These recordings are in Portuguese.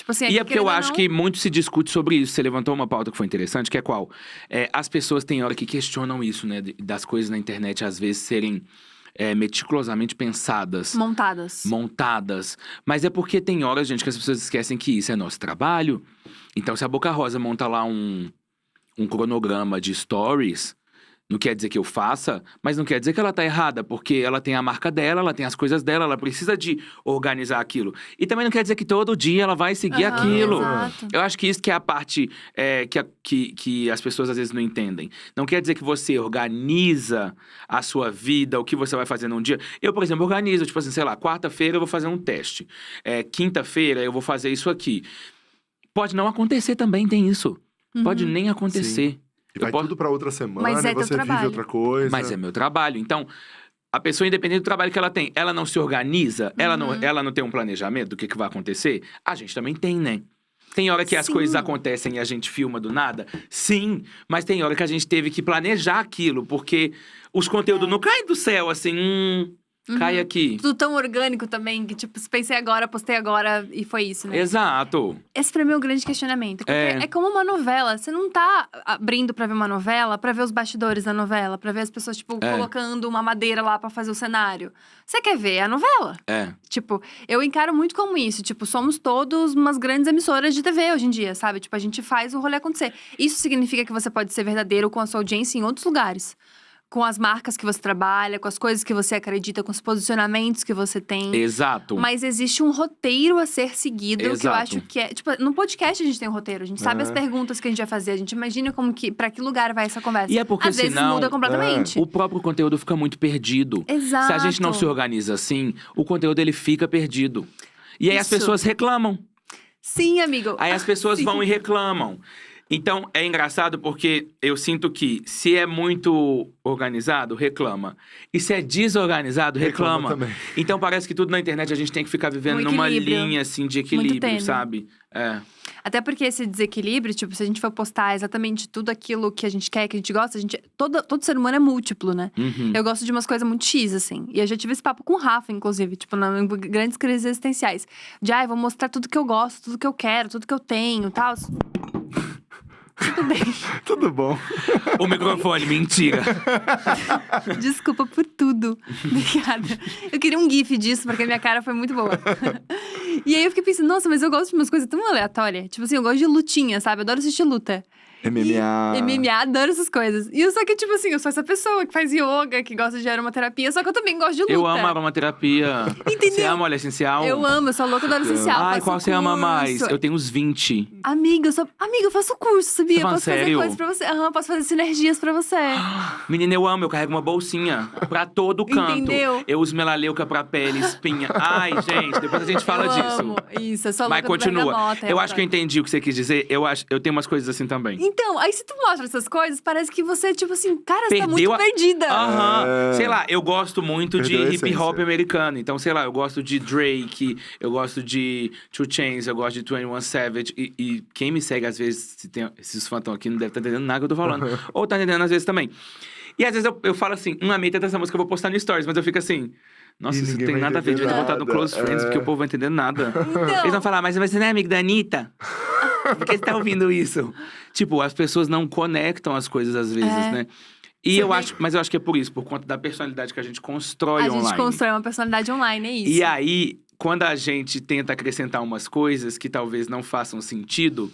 Tipo assim, E é porque eu acho que muito se discute sobre isso. Você levantou uma pauta que foi interessante, que é qual? As pessoas têm hora que questionam isso, né? Das coisas na internet, às vezes, serem meticulosamente pensadas. Montadas. Mas é porque tem horas, gente, que as pessoas esquecem que isso é nosso trabalho. Então, se a Boca Rosa monta lá um cronograma de stories, não quer dizer que eu faça, mas não quer dizer que ela tá errada, porque ela tem a marca dela, ela tem as coisas dela, ela precisa de organizar aquilo. E também não quer dizer que todo dia ela vai seguir aquilo. Exato. Eu acho que isso que é a parte que as pessoas às vezes não entendem. Não quer dizer que você organiza a sua vida, o que você vai fazer num dia. Eu, por exemplo, organizo, tipo assim, sei lá, quarta-feira eu vou fazer um teste. Quinta-feira eu vou fazer isso aqui. Pode não acontecer também, tem isso. Pode nem acontecer. Sim. E vai tudo pra outra semana, Mas é e você teu vive trabalho. outra coisa. Mas é meu trabalho. Então, a pessoa, independente do trabalho que ela tem, ela não se organiza, ela não tem um planejamento do que vai acontecer? A gente também tem, né? Tem hora que as coisas acontecem e a gente filma do nada? Sim, mas tem hora que a gente teve que planejar aquilo, porque os conteúdos não caem do céu, assim, cai aqui. Tudo tão orgânico também, que tipo, pensei agora, postei agora e foi isso, né? Exato. Esse pra mim é o grande questionamento. Porque é como uma novela. Você não tá abrindo pra ver uma novela, pra ver os bastidores da novela, pra ver as pessoas, tipo, colocando uma madeira lá pra fazer o cenário. Você quer ver a novela. Tipo, eu encaro muito como isso. Tipo, somos todos umas grandes emissoras de TV hoje em dia, sabe? Tipo, a gente faz o rolê acontecer. Isso significa que você pode ser verdadeiro com a sua audiência em outros lugares. Com as marcas que você trabalha, com as coisas que você acredita, com os posicionamentos que você tem. Exato. Mas existe um roteiro a ser seguido, que eu acho que é... Tipo, no podcast a gente tem um roteiro, a gente sabe as perguntas que a gente vai fazer, a gente imagina pra que lugar vai essa conversa. E é porque às vezes senão, muda completamente. O próprio conteúdo fica muito perdido. Exato. Se a gente não se organiza assim, o conteúdo ele fica perdido. E aí as pessoas reclamam. Sim, amigo. Aí as pessoas vão e reclamam. Então, é engraçado porque eu sinto que se é muito organizado, reclama. E se é desorganizado, reclama. Também. Então, parece que tudo na internet a gente tem que ficar vivendo numa linha, assim, de equilíbrio, sabe? Até porque esse desequilíbrio, tipo, se a gente for postar exatamente tudo aquilo que a gente quer, que a gente gosta, todo ser humano é múltiplo, né? Eu gosto de umas coisas muito X, assim. E eu já tive esse papo com o Rafa, inclusive, tipo, em grandes crises existenciais. De, vou mostrar tudo que eu gosto, tudo que eu quero, tudo que eu tenho, tal. Tudo bem. Tudo bom. O microfone, mentira. Desculpa por tudo. Obrigada. Eu queria um gif disso, porque a minha cara foi muito boa. E aí eu fiquei pensando, nossa, mas eu gosto de umas coisas tão aleatórias. Tipo assim, eu gosto de lutinha, sabe? Eu adoro assistir luta. MMA, adoro essas coisas. E eu só que, tipo assim, eu sou essa pessoa que faz yoga, que gosta de aromaterapia, só que eu também gosto de luta. Eu amo aromaterapia. Entendeu? Você ama óleo essencial? Eu amo, eu sou louca do óleo essencial. Ai, qual você ama mais? Eu tenho uns 20. Amiga, eu faço curso, sabia? Você Posso fazer sério? coisas pra você. Posso fazer sinergias pra você. Menina, eu amo, eu carrego uma bolsinha pra todo canto. Entendeu? Eu uso melaleuca pra pele, espinha. Ai, gente, depois a gente fala disso. Amo. Isso, eu sou louca Mas continua. do bergamota. Eu acho que eu entendi o que você quis dizer. Eu tenho umas coisas assim também. Então, aí se tu mostra essas coisas, parece que você, tipo assim, cara, você tá muito perdida. Sei lá, eu gosto muito de hip hop americano. Então, sei lá, eu gosto de Drake, eu gosto de 2 Chainz, eu gosto de 21 Savage. E quem me segue, às vezes, se tem esses fãs aqui, não deve estar entendendo nada que eu tô falando. Ou tá entendendo às vezes também. E às vezes eu falo assim, meta dessa música eu vou postar no Stories, mas eu fico assim... Nossa, isso não tem nada a ver, devia ter botado no Close Friends, porque o povo vai entender nada. Então... Eles vão falar, mas você não é amigo da Anitta? Por que você tá ouvindo isso? Tipo, as pessoas não conectam as coisas às vezes, né? E mas eu acho que é por isso, por conta da personalidade que a gente constrói online. A gente constrói uma personalidade online, é isso. E aí, quando a gente tenta acrescentar umas coisas que talvez não façam sentido,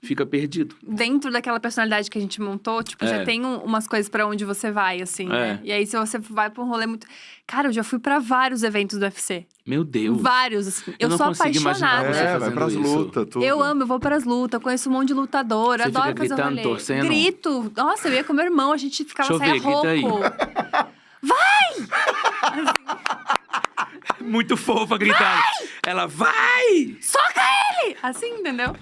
fica perdido. Dentro daquela personalidade que a gente montou, tipo, já tem umas coisas pra onde você vai, assim, né? E aí, se você vai pra um rolê muito... Cara, eu já fui pra vários eventos do UFC. Meu Deus. Vários, assim. Eu não sou consigo apaixonada. imaginar vai pras lutas, tudo. Eu amo, eu vou pras lutas, conheço um monte de lutador, Você adoro fica fazer gritando, rolê. torcendo? Grito. Nossa, eu ia com meu irmão, a gente ficava Deixa eu ver, saia grita rouco. aí. Vai! Muito fofa gritando. Ela vai! Soca ele! Assim, entendeu?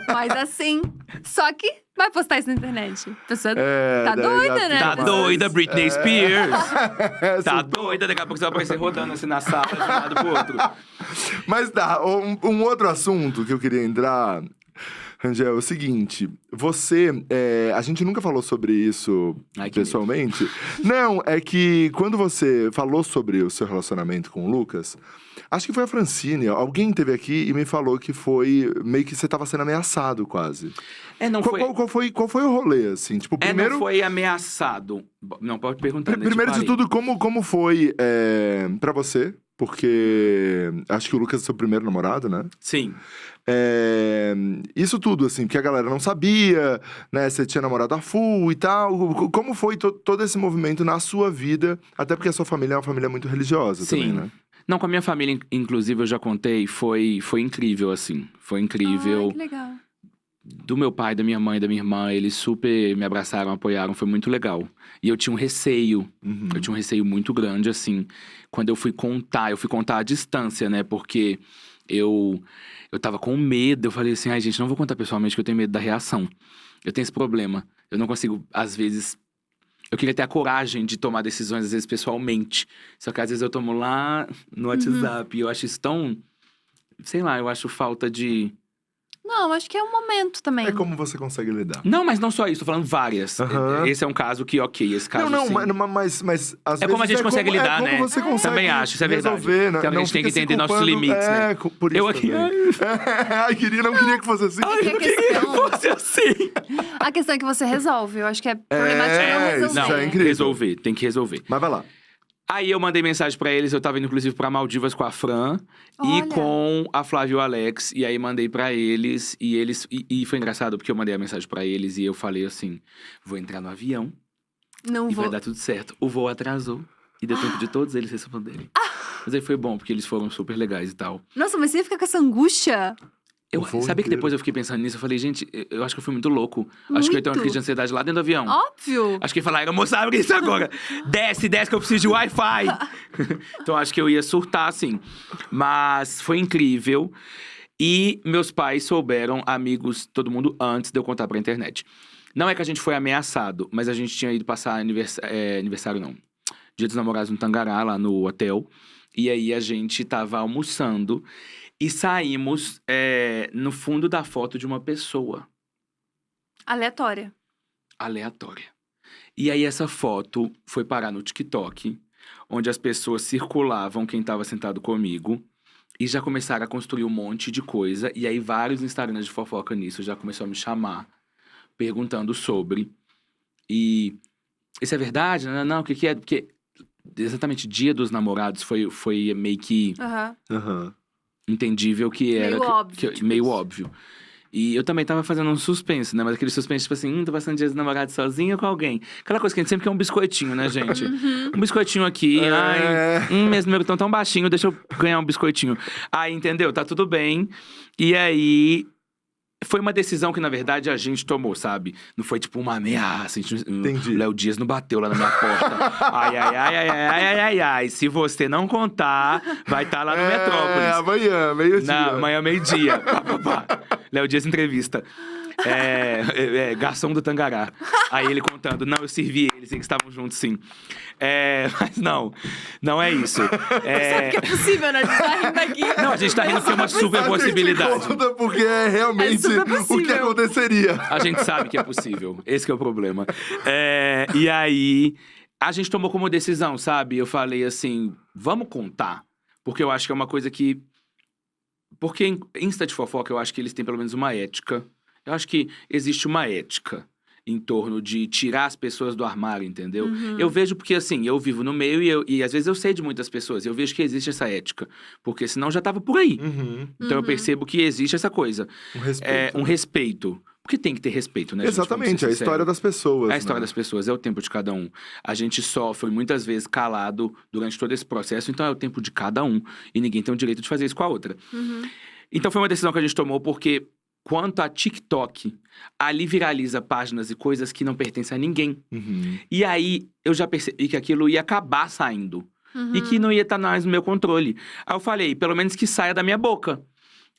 Mas assim, só que vai postar isso na internet. A pessoa tá doida, né? Tá doida, Britney Spears. Tá doida, daqui a pouco você vai aparecer rodando assim na sala, de um lado pro outro. Mas dá, um outro assunto que eu queria entrar, Rangel, é o seguinte. Você, a gente nunca falou sobre isso pessoalmente. Não, é que quando você falou sobre o seu relacionamento com o Lucas, Acho que foi a Francine. Alguém teve aqui e me falou que foi meio que você tava sendo ameaçado, quase. Qual foi o rolê, assim? Tipo, primeiro... não foi ameaçado. Não, pode perguntar. Primeiro de tudo, como foi pra você? Porque acho que o Lucas é seu primeiro namorado, né? Sim. Isso tudo, assim, porque a galera não sabia, né? Você tinha namorado a full e tal. Como foi todo esse movimento na sua vida? Até porque a sua família é uma família muito religiosa também, né? Não, com a minha família, inclusive, eu já contei, foi incrível, assim. Foi incrível. Ai, que legal. Do meu pai, da minha mãe, da minha irmã, eles super me abraçaram, apoiaram, foi muito legal. E eu tinha um receio, eu tinha um receio muito grande, assim, quando eu fui contar à distância, né? Porque eu tava com medo, eu falei assim, ai gente, não vou contar pessoalmente que eu tenho medo da reação. Eu tenho esse problema, eu não consigo, às vezes... Eu queria ter a coragem de tomar decisões, às vezes, pessoalmente. Só que às vezes eu tomo lá no WhatsApp. E eu acho isso tão... Sei lá, eu acho falta de... Não, acho que é um momento também. É como você consegue lidar. Não, mas não só isso, tô falando várias. Esse é um caso que, ok, esse caso não, sim. Mas às vezes como a gente consegue lidar, como né? você consegue Também acho, isso é verdade. Resolver, né? Então a gente tem que entender nossos limites, né? Por isso eu aqui... não queria que fosse assim. Ai, não queria que fosse assim. A questão é que você resolve. Eu acho que é problemático não resolver. Isso é incrível. Tem que resolver. Mas vai lá. Aí eu mandei mensagem pra eles, eu tava indo inclusive pra Maldivas com a Fran e com a Flávia e o Alex. E aí mandei pra eles e foi engraçado porque eu mandei a mensagem pra eles e eu falei assim, vou entrar no avião e vai dar tudo certo. O voo atrasou e deu tempo de todos eles responderem. Mas aí foi bom, porque eles foram super legais e tal. Nossa, mas você fica com essa angústia? Sabe que depois eu fiquei pensando nisso, eu falei, gente, eu acho que eu fui muito louco. Acho que eu ia ter uma crise de ansiedade lá dentro do avião. Óbvio. Acho que ia falar, moça, abre isso agora. Desce que eu preciso de Wi-Fi. Então acho que eu ia surtar, assim. Mas foi incrível. E meus pais souberam, amigos, todo mundo, antes de eu contar pra internet. Não é que a gente foi ameaçado, mas a gente tinha ido passar aniversário, não. Dia dos Namorados no Tangará, lá no hotel. E aí a gente tava almoçando. E saímos no fundo da foto de uma pessoa. Aleatória. E aí essa foto foi parar no TikTok, onde as pessoas circulavam quem estava sentado comigo. E já começaram a construir um monte de coisa. E aí vários Instagrams de fofoca nisso já começaram a me chamar, perguntando sobre. E isso é verdade? Não, o que é? Porque exatamente Dia dos Namorados foi meio que... entendível que era... Meio óbvio. E eu também tava fazendo um suspense, né? Mas aquele suspense, tipo assim, tô passando Dia dos Namorados sozinho ou com alguém? Aquela coisa que a gente sempre quer um biscoitinho, né, gente? Um biscoitinho aqui, meus números estão tão baixinho, deixa eu ganhar um biscoitinho. Aí, entendeu? Tá tudo bem. E aí... Foi uma decisão que, na verdade, a gente tomou, sabe? Não foi tipo uma ameaça. Entendi. Léo Dias não bateu lá na minha porta. Ai. Se você não contar, vai estar lá no Metrópolis. Amanhã, meio-dia. Não, amanhã, meio-dia. Léo Dias entrevista. Garçom do Tangará. Aí ele contando, não, eu servi eles estavam juntos, sim. Mas não é isso. Sabe que é possível, né? A gente tá rindo aqui. Não, a gente tá rindo que é uma super possibilidade. Conta porque é realmente o que aconteceria. A gente sabe que é possível. Esse que é o problema. E aí, a gente tomou como decisão, sabe? Eu falei assim, vamos contar. Porque eu acho que é uma coisa que... Porque em Insta de fofoca, eu acho que eles têm pelo menos uma ética. Eu acho que existe uma ética em torno de tirar as pessoas do armário, entendeu? Eu vejo porque, assim, eu vivo no meio e às vezes eu sei de muitas pessoas. Eu vejo que existe essa ética. Porque senão já tava por aí. Então eu percebo que existe essa coisa. Um respeito. Porque tem que ter respeito, né, exatamente, gente? é a história das pessoas. É a história das pessoas, é o tempo de cada um. A gente sofre muitas vezes calado durante todo esse processo, então é o tempo de cada um. E ninguém tem o direito de fazer isso com a outra. Então foi uma decisão que a gente tomou porque... Quanto a TikTok, ali viraliza páginas e coisas que não pertencem a ninguém. E aí, eu já percebi que aquilo ia acabar saindo. E que não ia estar mais no meu controle. Aí eu falei, pelo menos que saia da minha boca.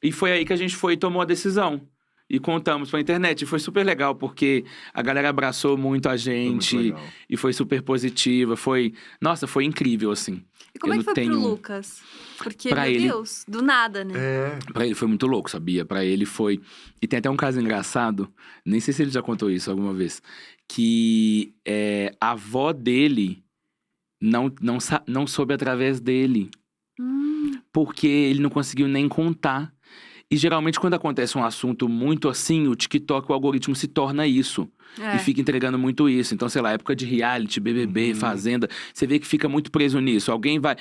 E foi aí que a gente foi e tomou a decisão. E contamos pra internet. E foi super legal, porque a galera abraçou muito a gente. E foi super positiva. Nossa, foi incrível, assim. E como é que foi pro Lucas? Porque, meu Deus, do nada, né? Pra ele foi muito louco, sabia? Pra ele foi... E tem até um caso engraçado, nem sei se ele já contou isso alguma vez, que a avó dele não soube através dele. porque ele não conseguiu nem contar. E geralmente quando acontece um assunto muito assim, o TikTok, o algoritmo se torna isso. E fica entregando muito isso. Então, sei lá, época de reality, BBB, Fazenda, você vê que fica muito preso nisso. Alguém vai…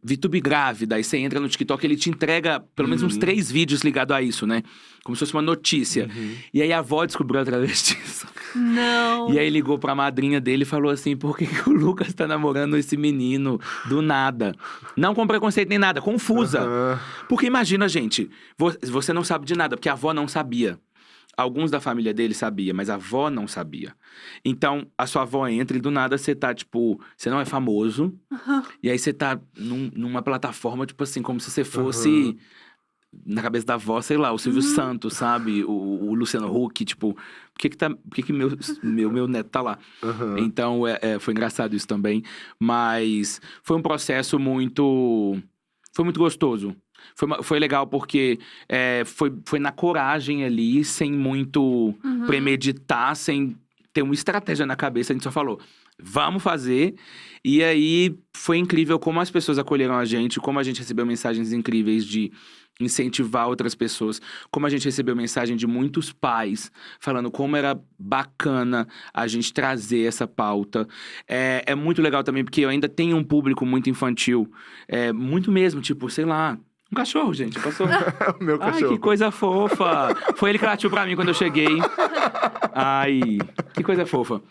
VTube grávida, aí você entra no TikTok, ele te entrega pelo menos uns 3 vídeos ligados a isso, né? Como se fosse uma notícia. E aí a avó descobriu através disso. Não. E aí ligou pra madrinha dele e falou assim, por que o Lucas tá namorando esse menino do nada? Não com preconceito nem nada, confusa. Porque imagina, gente, você não sabe de nada, porque a avó não sabia. Alguns da família dele sabia, mas a avó não sabia. Então, a sua avó entra e do nada você tá, tipo… Você não é famoso. E aí você tá numa plataforma, tipo assim, como se você fosse… Na cabeça da avó, sei lá, o Silvio Santos, sabe? O Luciano Huck, tipo… Por que meu neto tá lá? Então, foi engraçado isso também. Mas foi um processo muito… Foi muito gostoso. Foi legal porque foi na coragem ali, sem muito premeditar, sem ter uma estratégia na cabeça. A gente só falou, vamos fazer. E aí, foi incrível como as pessoas acolheram a gente, como a gente recebeu mensagens incríveis de incentivar outras pessoas, como a gente recebeu mensagem de muitos pais falando como era bacana a gente trazer essa pauta. É muito legal também, porque eu ainda tenho um público muito infantil, muito mesmo, tipo, sei lá… Um cachorro, gente, passou. O meu cachorro. Ai, que coisa fofa. Foi ele que latiu pra mim quando eu cheguei. Ai, que coisa fofa.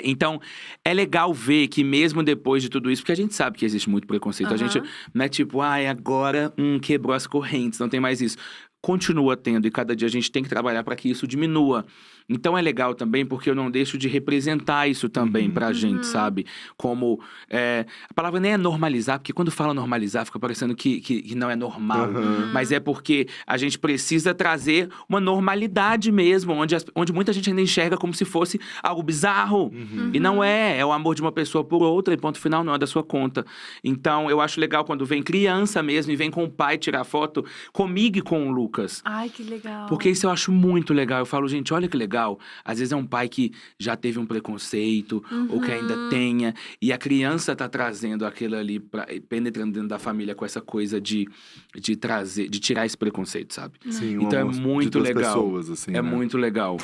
Então, é legal ver que mesmo depois de tudo isso, porque a gente sabe que existe muito preconceito. A gente não é tipo, agora quebrou as correntes, não tem mais isso. Continua tendo e cada dia a gente tem que trabalhar para que isso diminua. Então é legal também porque eu não deixo de representar isso também pra gente, sabe? Como… a palavra nem é normalizar, porque quando fala normalizar fica parecendo que não é normal. Mas é porque a gente precisa trazer uma normalidade mesmo, onde muita gente ainda enxerga como se fosse algo bizarro. E não é o amor de uma pessoa por outra e ponto final, não é da sua conta. Então eu acho legal quando vem criança mesmo e vem com o pai tirar foto comigo e com o Lucas. Ai, que legal. Porque isso eu acho muito legal. Eu falo, gente, olha que legal. Às vezes é um pai que já teve um preconceito, ou que ainda tenha, e a criança tá trazendo aquilo ali, penetrando dentro da família com essa coisa de tirar esse preconceito, sabe? Sim, então é muito legal. pessoas, assim, é né? muito legal.